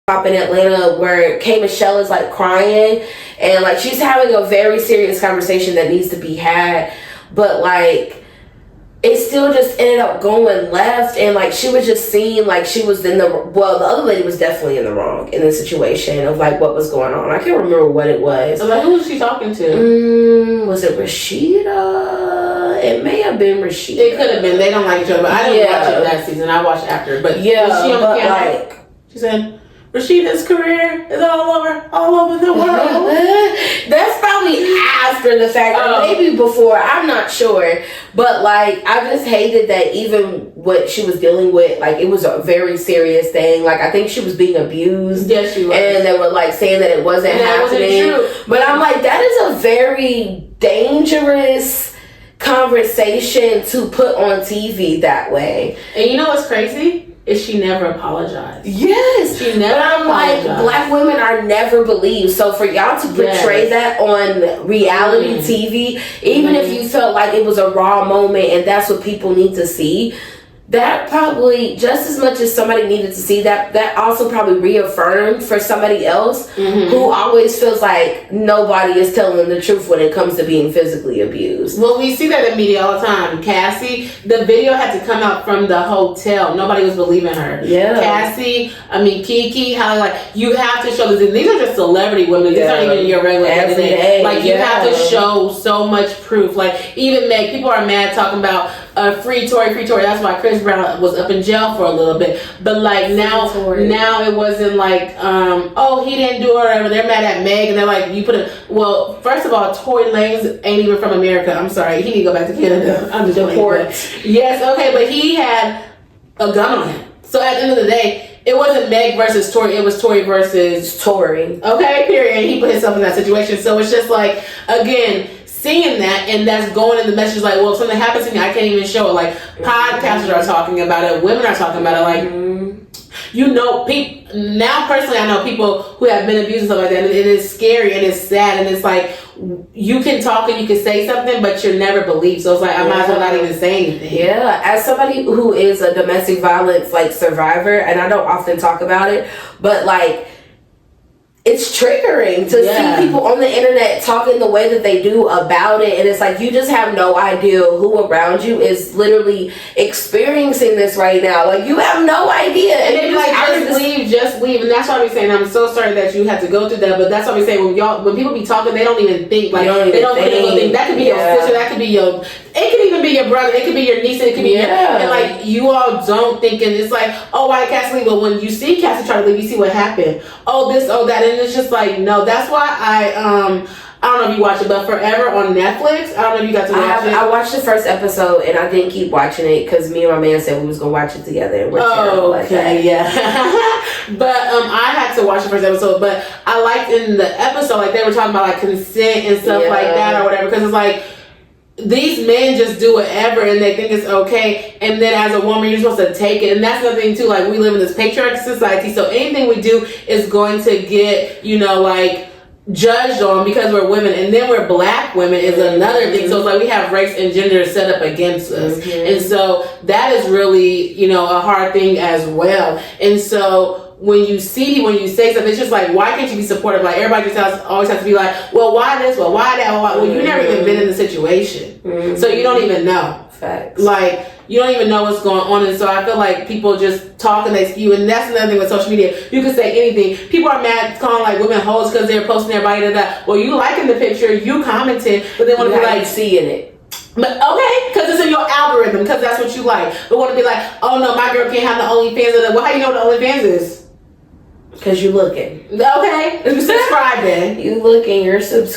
in Atlanta where K. Michelle is like crying and like she's having a very serious conversation that needs to be had, but like it still just ended up going left, and like she was just seen like she was in the other lady was definitely in the wrong in the situation of like what was going on. I can't remember what it was. So like, who was she talking to? Was it Rashida? It may have been Rashida. It could have been. They don't like each other, but I didn't watch it that season. I watched after. But yeah, was she on but the piano? like She said Rashida's career is all over the world. That's probably after the fact, or maybe before. I'm not sure, but like I just hated that even what she was dealing with, like it was a very serious thing. Like I think she was being abused. Yes, she was, and they were like saying that it wasn't happening. But I'm like, that is a very dangerous conversation to put on TV that way. And you know what's crazy? Is she never apologized. Yes. She never apologized. Like, black women are never believed. So for y'all to portray that on reality TV, even if you felt like it was a raw moment and that's what people need to see, that probably, just as much as somebody needed to see that also probably reaffirmed for somebody else who always feels like nobody is telling the truth when it comes to being physically abused. Well, we see that in media all the time. Cassie, the video had to come out from the hotel. Nobody was believing her. Yeah. Cassie, Kiki, how like you have to show this. These are just celebrity women. These aren't even your regular everyday. Like you have to show so much proof. Like even Meg, people are mad talking about free Tory. That's why Chris Brown was up in jail for a little bit. But like now it wasn't like he didn't do it or whatever. They're mad at Meg and they're like, you put it. Well, first of all, Tory Lanez ain't even from America. I'm sorry, he need to go back to Canada. I'm just Deport. Yes, okay, but he had a gun on him. So at the end of the day, it wasn't Meg versus Tory. It was Tory versus Tory. Okay, period. And he put himself in that situation. So it's just like, again, seeing that, and that's going in the message like, well, if something happens to me, I can't even show it. Like, podcasters are talking about it, women are talking about it. Like, you know, people now personally, I know people who have been abused and stuff like that, and it is scary and it's sad, and it's like you can talk and you can say something, but you're never believed. So it's like I might as well not even say anything. Yeah, as somebody who is a domestic violence like survivor, and I don't often talk about it, but like, it's triggering to see people on the internet talking the way that they do about it, and it's like you just have no idea who around you is literally experiencing this right now. Like you have no idea, and it's like just leave, and that's why we saying I'm so sorry that you had to go through that. But that's why we say when people be talking, they don't even think like they don't think that could be your sister, that could be your. It could even be your brother. It could be your niece. It could be your, and like you all don't think, and it's like, oh, why did Cassie leave? But when you see Cassie try to leave, you see what happened. Oh, this, oh, that, and it's just like no. That's why I don't know if you watch it, but Forever on Netflix. I don't know if you got to watch it. I watched the first episode and I didn't keep watching it because me and my man said we was gonna watch it together. And we're terrible like that. But I had to watch the first episode. But I liked in the episode like they were talking about like consent and stuff like that or whatever, because it's like, these men just do whatever and they think it's okay, and then as a woman you're supposed to take it. And that's the thing too, like we live in this patriarchal society, so anything we do is going to get, you know, like judged on because we're women, and then we're black women is another thing. So it's like we have race and gender set up against us, and so that is really, you know, a hard thing as well. And so when you say something, it's just like, why can't you be supportive? Like everybody just always has to be like, well, why this? Well, why that? Well, you never even been in the situation, so you don't even know. Facts. Like you don't even know what's going on, and so I feel like people just talk and they spew, and that's another thing with social media. You can say anything. People are mad calling like women hoes because they're posting their body to that. Well, you liking the picture, you commented, but they want to be like seeing it. But okay, because it's in your algorithm, because that's what you like. But want to be like, oh no, my girl can't have the OnlyFans. Well, how you know what the OnlyFans is? Because you looking. Okay, you subscribe then. You looking, you're subscribed.